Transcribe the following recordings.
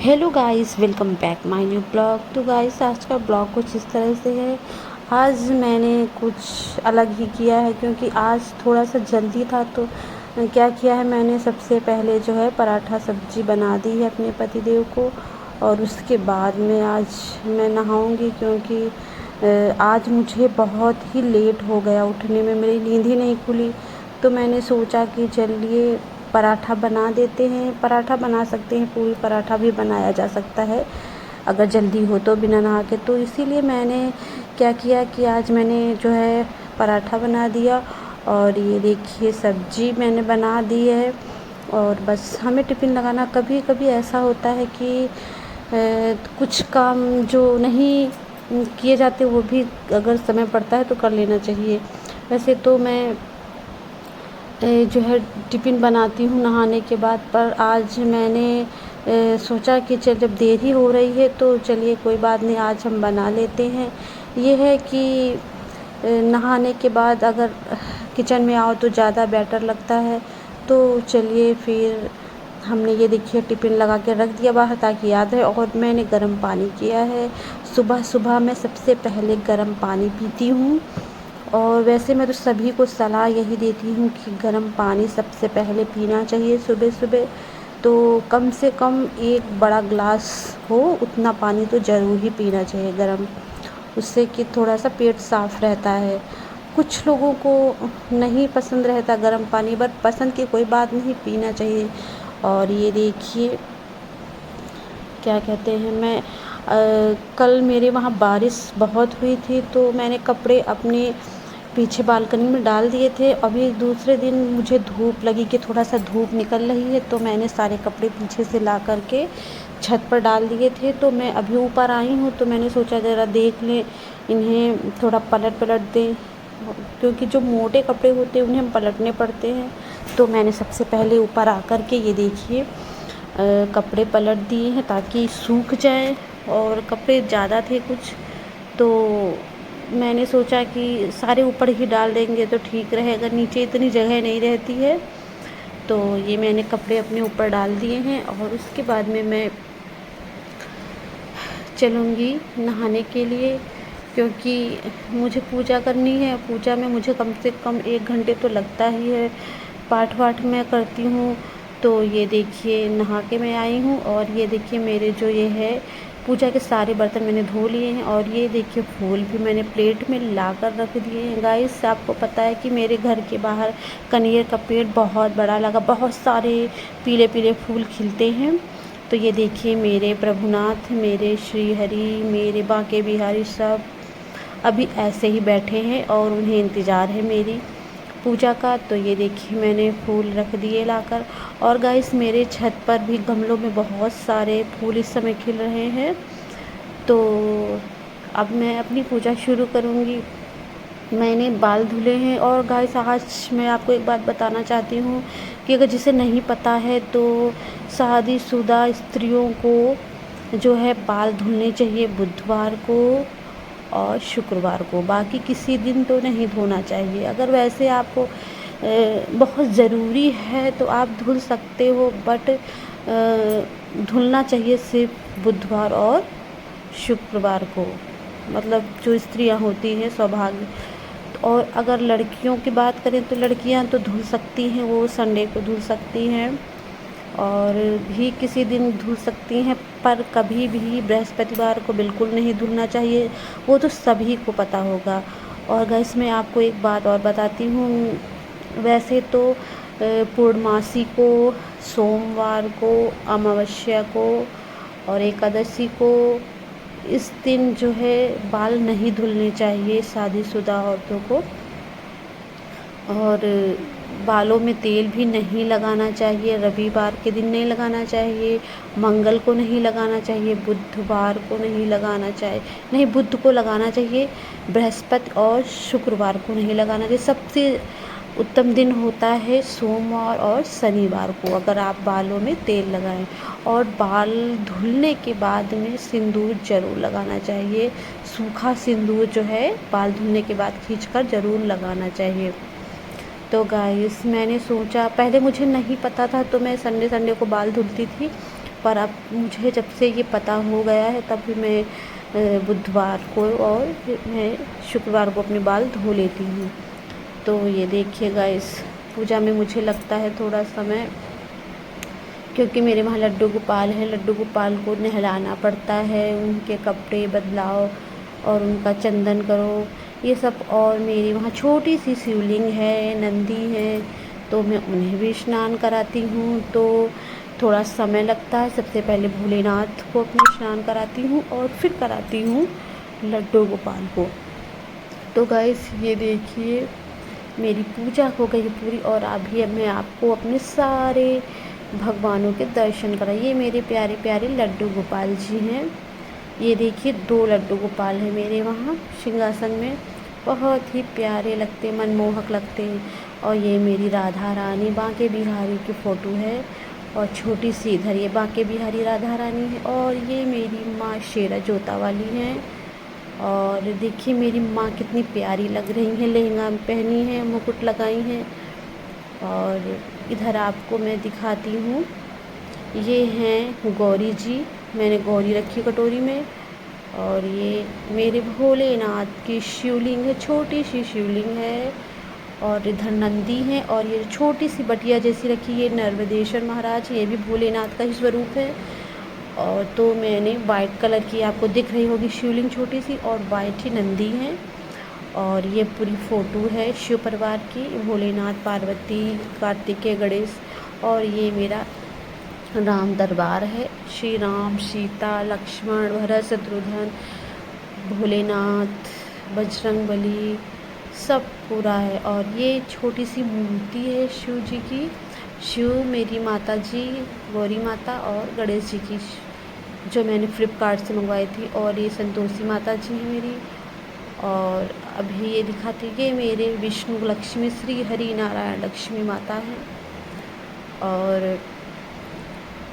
Hello guys, welcome back my new blog. तो guys, आज का ब्लॉग कुछ इस तरह से है। आज मैंने कुछ अलग ही किया है क्योंकि आज थोड़ा सा जल्दी था। तो क्या किया है, मैंने सबसे पहले जो है पराठा सब्जी बना दी है अपने पतिदेव को। और उसके बाद में आज मैं नहाऊंगी क्योंकि आज मुझे बहुत ही लेट हो गया उठने में, मेरी नींद ही नहीं खुली। तो मैंने सोचा कि चलिए पराठा बना देते हैं। पराठा बना सकते हैं, पूरी पराठा भी बनाया जा सकता है अगर जल्दी हो तो बिना नहा के। तो इसीलिए मैंने क्या किया कि आज मैंने जो है पराठा बना दिया। और ये देखिए सब्जी मैंने बना दी है। और बस हमें टिफ़िन लगाना। कभी कभी ऐसा होता है कि कुछ काम जो नहीं किए जाते वो भी अगर समय पड़ता है तो कर लेना चाहिए। वैसे तो मैं जो है टिफ़िन बनाती हूँ नहाने के बाद, पर आज मैंने सोचा कि चल जब देर ही हो रही है तो चलिए कोई बात नहीं, आज हम बना लेते हैं। ये है कि नहाने के बाद अगर किचन में आओ तो ज़्यादा बेटर लगता है। तो चलिए फिर हमने ये देखिए टिफ़िन लगा के रख दिया बाहर ताकि याद रहे। और मैंने गर्म पानी किया है। सुबह सुबह मैं सबसे पहले गर्म पानी पीती हूँ। और वैसे मैं तो सभी को सलाह यही देती हूँ कि गर्म पानी सबसे पहले पीना चाहिए सुबह सुबह। तो कम से कम एक बड़ा ग्लास हो उतना पानी तो ज़रूर ही पीना चाहिए गर्म। उससे कि थोड़ा सा पेट साफ़ रहता है। कुछ लोगों को नहीं पसंद रहता गर्म पानी, बट पसंद की कोई बात नहीं, पीना चाहिए। और ये देखिए क्या कहते हैं, मैं कल मेरे वहाँ बारिश बहुत हुई थी तो मैंने कपड़े अपने पीछे बालकनी में डाल दिए थे। अभी दूसरे दिन मुझे धूप लगी कि थोड़ा सा धूप निकल रही है तो मैंने सारे कपड़े पीछे से ला कर के छत पर डाल दिए थे। तो मैं अभी ऊपर आई हूँ तो मैंने सोचा ज़रा देख लें, इन्हें थोड़ा पलट पलट दें क्योंकि जो मोटे कपड़े होते हैं उन्हें हम पलटने पड़ते हैं। तो मैंने सबसे पहले ऊपर आकर के ये देखिए कपड़े पलट दिए हैं ताकि सूख जाए। और कपड़े ज़्यादा थे कुछ, तो मैंने सोचा कि सारे ऊपर ही डाल देंगे तो ठीक रहेगा, नीचे इतनी जगह नहीं रहती है। तो ये मैंने कपड़े अपने ऊपर डाल दिए हैं और उसके बाद में मैं चलूँगी नहाने के लिए क्योंकि मुझे पूजा करनी है। पूजा में मुझे कम से कम 1 घंटे तो लगता ही है। पाठ वाठ मैं करती हूँ। तो ये देखिए नहा के मैं आई हूँ और ये देखिए मेरे जो ये है पूजा के सारे बर्तन मैंने धो लिए हैं। और ये देखिए फूल भी मैंने प्लेट में ला कर रख दिए हैं। गाइस, आपको पता है कि मेरे घर के बाहर कनेर का पेड़ बहुत बड़ा लगा, बहुत सारे पीले पीले फूल खिलते हैं। तो ये देखिए मेरे प्रभुनाथ, मेरे श्री हरि, मेरे बांके बिहारी सब अभी ऐसे ही बैठे हैं और उन्हें इंतज़ार है मेरी पूजा का। तो ये देखिए मैंने फूल रख दिए लाकर। और गाइस, मेरे छत पर भी गमलों में बहुत सारे फूल इस समय खिल रहे हैं। तो अब मैं अपनी पूजा शुरू करूँगी। मैंने बाल धुले हैं। और गाइस, आज मैं आपको एक बात बताना चाहती हूँ कि अगर जिसे नहीं पता है तो शादीशुदा स्त्रियों को जो है बाल धुलने चाहिए बुधवार को और शुक्रवार को, बाकी किसी दिन तो नहीं धोना चाहिए। अगर वैसे आपको बहुत ज़रूरी है तो आप धुल सकते हो, बट धुलना चाहिए सिर्फ बुधवार और शुक्रवार को, मतलब जो स्त्रियां होती हैं सौभाग्य। और अगर लड़कियों की बात करें तो लड़कियां तो धुल सकती हैं, वो संडे को धुल सकती हैं और भी किसी दिन धुल सकती हैं, पर कभी भी बृहस्पतिवार को बिल्कुल नहीं धुलना चाहिए। वो तो सभी को पता होगा। और गाइस, मैं आपको एक बात और बताती हूँ। वैसे तो पूर्णमासी को, सोमवार को, अमावस्या को और एकादशी को इस दिन जो है बाल नहीं धुलने चाहिए शादीशुदा औरतों को। और बालों में तेल भी नहीं लगाना चाहिए, रविवार के दिन नहीं लगाना चाहिए, मंगल को नहीं लगाना चाहिए, बुधवार को नहीं लगाना चाहिए, नहीं बुध को लगाना चाहिए, बृहस्पति और शुक्रवार को नहीं लगाना चाहिए। सबसे उत्तम दिन होता है सोमवार और शनिवार को अगर आप बालों में तेल लगाएं। और बाल धुलने के बाद में सिंदूर ज़रूर लगाना चाहिए। सूखा सिंदूर जो है बाल धुलने के बाद खींचकर ज़रूर लगाना चाहिए। तो गाइस, मैंने सोचा, पहले मुझे नहीं पता था तो मैं संडे संडे को बाल धुलती थी, पर अब मुझे जब से ये पता हो गया है तब भी मैं बुधवार को और मैं शुक्रवार को अपने बाल धो लेती हूँ। तो ये देखिएगा, इस पूजा में मुझे लगता है थोड़ा समय, क्योंकि मेरे वहाँ लड्डू गोपाल हैं। लड्डू गोपाल को नहलाना पड़ता है, उनके कपड़े बदलाओ और उनका चंदन करो, ये सब। और मेरे वहाँ छोटी सी शिवलिंग है, नंदी है, तो मैं उन्हें भी स्नान कराती हूँ। तो थोड़ा समय लगता है। सबसे पहले भोलेनाथ को अपने स्नान कराती हूँ और फिर कराती हूँ लड्डू गोपाल को। तो गाइस ये देखिए, मेरी पूजा हो गई पूरी और अभी मैं आपको अपने सारे भगवानों के दर्शन कराए। ये मेरे प्यारे प्यारे लड्डू गोपाल जी हैं। ये देखिए 2 लड्डू गोपाल हैं मेरे वहाँ सिंहासन में, बहुत ही प्यारे लगते, मनमोहक लगते हैं। और ये मेरी राधा रानी बांके बिहारी की फ़ोटो है, और छोटी सी इधर ये बांके बिहारी राधा रानी है। और ये मेरी माँ शेरा जोता वाली हैं। और देखिए मेरी माँ कितनी प्यारी लग रही हैं, लहंगा पहनी है, मुकुट लगाई हैं। और इधर आपको मैं दिखाती हूँ, ये हैं गौरी जी, मैंने गौरी रखी कटोरी में। और ये मेरे भोलेनाथ की शिवलिंग है, छोटी सी शिवलिंग है। और इधर नंदी है, और ये छोटी सी बटिया जैसी रखी, ये नर्मदेश्वर महाराज, ये भी भोलेनाथ का ही स्वरूप है। और तो मैंने वाइट कलर की, आपको दिख रही होगी शिवलिंग छोटी सी, और वाइट ही नंदी है। और ये पूरी फ़ोटो है शिव परिवार की, भोलेनाथ, पार्वती, कार्तिकेय, गणेश। और ये मेरा राम दरबार है, श्री राम, सीता, लक्ष्मण, भरत, शत्रुघ्न, भोलेनाथ, बजरंगबली, सब पूरा है। और ये छोटी सी मूर्ति है शिव जी की, शिव, मेरी माता जी गौरी माता और गणेश जी की, जो मैंने फ्लिपकार्ट से मंगवाई थी। और ये संतोषी माता जी हैं मेरी। और अभी ये दिखाती, ये मेरे विष्णु लक्ष्मी श्री हरि नारायण लक्ष्मी माता हैं। और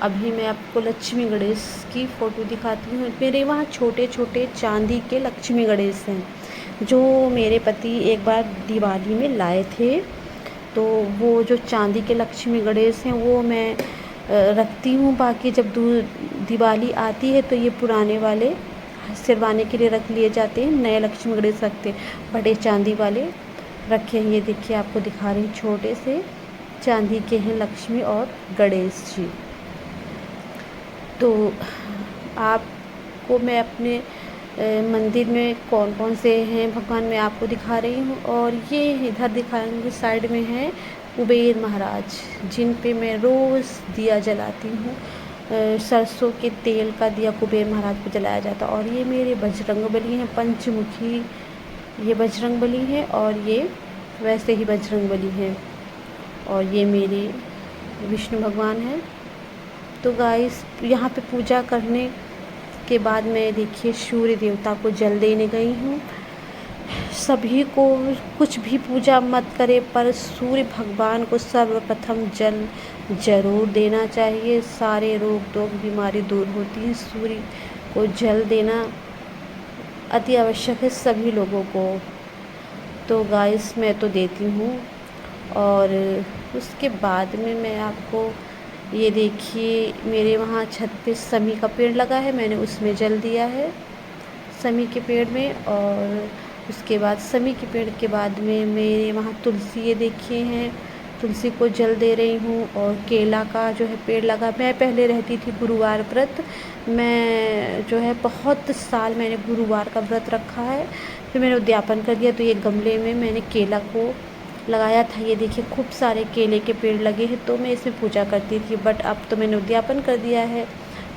अभी मैं आपको लक्ष्मी गणेश की फ़ोटो दिखाती हूँ। मेरे वहाँ छोटे छोटे चांदी के लक्ष्मी गणेश हैं, जो मेरे पति एक बार दिवाली में लाए थे। तो वो जो चांदी के लक्ष्मी गणेश हैं वो मैं रखती हूँ। बाकी जब दिवाली आती है तो ये पुराने वाले सिरवाने के लिए रख लिए जाते हैं, नए लक्ष्मी गणेश रखते हैं, बड़े चांदी वाले रखे हैं। ये देखिए आपको दिखा रही हूँ, छोटे से चांदी के हैं लक्ष्मी और गणेश जी। तो आपको मैं अपने मंदिर में कौन कौन से हैं भगवान मैं आपको दिखा रही हूँ। और ये इधर दिखाएंगे, साइड में है कुबेर महाराज, जिन पे मैं रोज़ दिया जलाती हूँ। सरसों के तेल का दिया कुबेर महाराज को जलाया जाता। और ये मेरे बजरंगबली हैं, पंचमुखी, ये बजरंगबली हैं, और ये वैसे ही बजरंगबली हैं। और ये मेरे विष्णु भगवान हैं। तो गाइस यहाँ पे पूजा करने के बाद मैं देखिए सूर्य देवता को जल देने गई हूँ। सभी को कुछ भी पूजा मत करे, पर सूर्य भगवान को सर्वप्रथम जल ज़रूर देना चाहिए। सारे रोग टोक बीमारी दूर होती हैं। सूर्य को जल देना अति आवश्यक है सभी लोगों को। तो गाइस मैं तो देती हूँ। और उसके बाद में मैं आपको, ये देखिए मेरे वहाँ छत पे समी का पेड़ लगा है, मैंने उसमें जल दिया है समी के पेड़ में। और उसके बाद समी के पेड़ के बाद में मेरे वहाँ तुलसी, ये देखिए हैं, तुलसी को जल दे रही हूँ। और केला का जो है पेड़ लगा, मैं पहले रहती थी गुरुवार व्रत, मैं जो है बहुत साल मैंने गुरुवार का व्रत रखा है, फिर मैंने उद्यापन कर दिया। तो ये गमले में मैंने केला को लगाया था, ये देखिए खूब सारे केले के पेड़ लगे हैं, तो मैं इसमें पूजा करती थी। बट अब तो मैंने उद्यापन कर दिया है।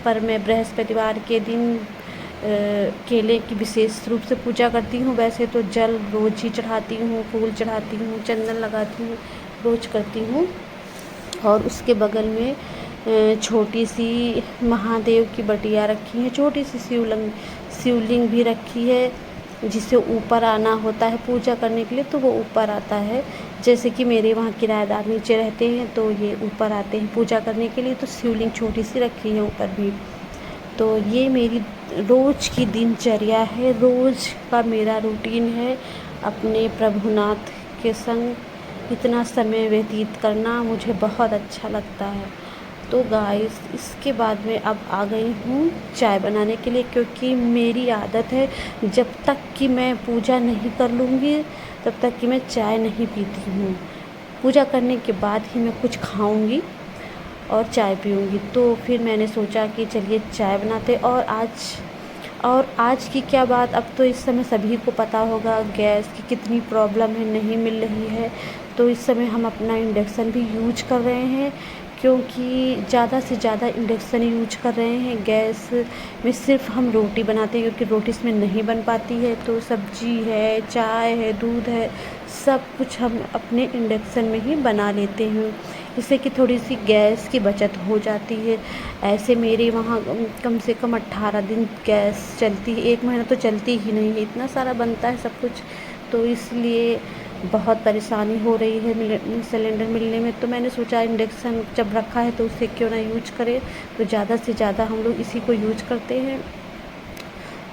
पर मैं बृहस्पतिवार के दिन केले की विशेष रूप से पूजा करती हूँ। वैसे तो जल रोज़ ही चढ़ाती हूँ, फूल चढ़ाती हूँ, चंदन लगाती हूँ, रोज़ करती हूँ। और उसके बगल में छोटी सी महादेव की बटिया रखी है, छोटी सी शिवलिंग भी रखी है, जिसे ऊपर आना होता है पूजा करने के लिए, तो वो ऊपर आता है। जैसे कि मेरे वहाँ किराएदार नीचे रहते हैं, तो ये ऊपर आते हैं पूजा करने के लिए, तो शिवलिंग छोटी सी रखी है ऊपर भी। तो ये मेरी रोज़ की दिनचर्या है, रोज़ का मेरा रूटीन है। अपने प्रभुनाथ के संग इतना समय व्यतीत करना मुझे बहुत अच्छा लगता है। तो गाइस इसके बाद में अब आ गई हूँ चाय बनाने के लिए, क्योंकि मेरी आदत है जब तक कि मैं पूजा नहीं कर लूँगी तब तक कि मैं चाय नहीं पीती हूँ। पूजा करने के बाद ही मैं कुछ खाऊँगी और चाय पीऊँगी। तो फिर मैंने सोचा कि चलिए चाय बनाते। और आज की क्या बात, अब तो इस समय सभी को पता होगा गैस की कितनी प्रॉब्लम है, नहीं मिल रही है। तो इस समय हम अपना इंडक्शन भी यूज कर रहे हैं, क्योंकि ज़्यादा से ज़्यादा इंडक्शन यूज कर रहे हैं। गैस में सिर्फ हम रोटी बनाते हैं, क्योंकि रोटी इसमें नहीं बन पाती है। तो सब्जी है, चाय है, दूध है, सब कुछ हम अपने इंडक्शन में ही बना लेते हैं, जिससे कि थोड़ी सी गैस की बचत हो जाती है। ऐसे मेरे वहाँ कम से कम 18 दिन गैस चलती है, 1 महीना तो चलती ही नहीं है, इतना सारा बनता है सब कुछ। तो इसलिए बहुत परेशानी हो रही है सिलेंडर मिलने में। तो मैंने सोचा इंडक्शन जब रखा है तो उसे क्यों ना यूज करें। तो ज़्यादा से ज़्यादा हम लोग इसी को यूज करते हैं।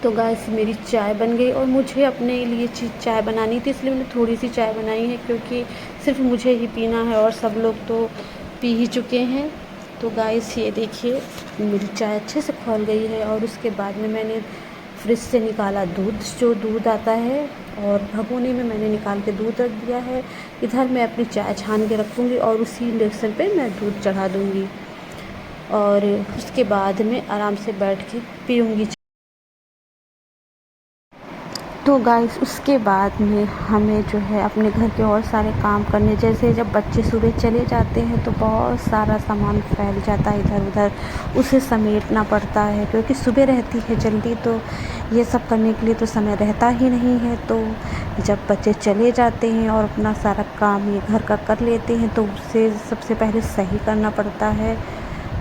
तो गैस मेरी चाय बन गई, और मुझे अपने लिए चाय बनानी थी, इसलिए मैंने थोड़ी सी चाय बनाई है, क्योंकि सिर्फ मुझे ही पीना है और सब लोग तो पी ही चुके हैं। तो गाइस ये देखिए मेरी चाय अच्छे से खौल गई है। और उसके बाद में मैंने फ्रिज से निकाला दूध, जो दूध आता है, और भगोने में मैंने निकाल के दूध रख दिया है। इधर मैं अपनी चाय छान के रखूँगी और उसी इंडक्शन पे मैं दूध चढ़ा दूँगी, और उसके बाद में आराम से बैठ के पीऊँगी। तो गाइस उसके बाद में हमें जो है अपने घर के और सारे काम करने, जैसे जब बच्चे सुबह चले जाते हैं तो बहुत सारा सामान फैल जाता है इधर उधर, उसे समेटना पड़ता है, क्योंकि सुबह रहती है जल्दी, तो ये सब करने के लिए तो समय रहता ही नहीं है। तो जब बच्चे चले जाते हैं और अपना सारा काम ये घर का कर लेते हैं, तो उसे सबसे पहले सही करना पड़ता है,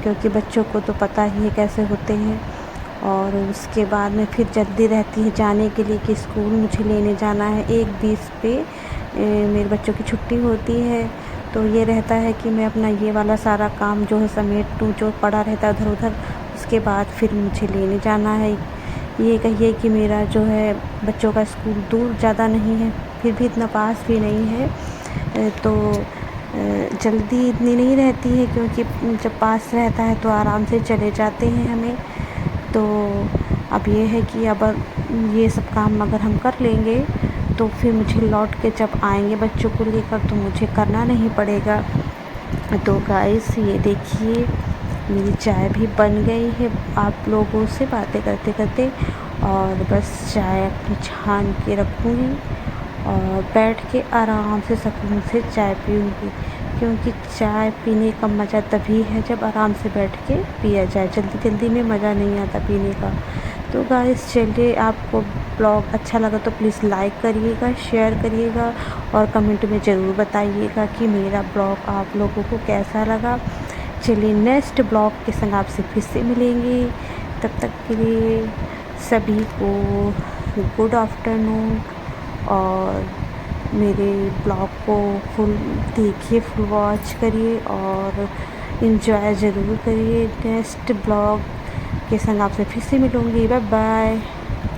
क्योंकि बच्चों को तो पता ही है कैसे होते हैं। और उसके बाद में फिर जल्दी रहती है जाने के लिए कि स्कूल मुझे लेने जाना है। 1:20 पे मेरे बच्चों की छुट्टी होती है। तो ये रहता है कि मैं अपना ये वाला सारा काम जो है समेट दूँ, जो पड़ा रहता है उधर उधर। उसके बाद फिर मुझे लेने जाना है। ये कहिए कि मेरा जो है बच्चों का स्कूल दूर ज़्यादा नहीं है, फिर भी इतना पास भी नहीं है। तो जल्दी इतनी नहीं रहती है, क्योंकि जब पास रहता है तो आराम से चले जाते हैं हमें। तो अब ये है कि अब ये सब काम अगर हम कर लेंगे तो फिर मुझे लौट के जब आएंगे बच्चों को लेकर तो मुझे करना नहीं पड़ेगा। तो गाइस ये देखिए मेरी चाय भी बन गई है आप लोगों से बातें करते करते, और बस चाय अपनी छान के रखूँगी और बैठ के आराम से सुकून से चाय पीऊँगी, क्योंकि चाय पीने का मज़ा तभी है जब आराम से बैठ के पिया जाए। जल्दी जल्दी में मज़ा नहीं आता पीने का। तो गाइस चलिए, आपको ब्लॉग अच्छा लगा तो प्लीज़ लाइक करिएगा, शेयर करिएगा, और कमेंट में ज़रूर बताइएगा कि मेरा ब्लॉग आप लोगों को कैसा लगा। चलिए नेक्स्ट ब्लॉग के संग आपसे फिर से मिलेंगे। तब तक के लिए सभी को गुड आफ्टरनून, और मेरे ब्लॉग को फुल देखिए, फुल वॉच करिए और इन्जॉय ज़रूर करिए। नेक्स्ट ब्लॉग के संग आपसे फिर से मिलूँगी। Bye bye.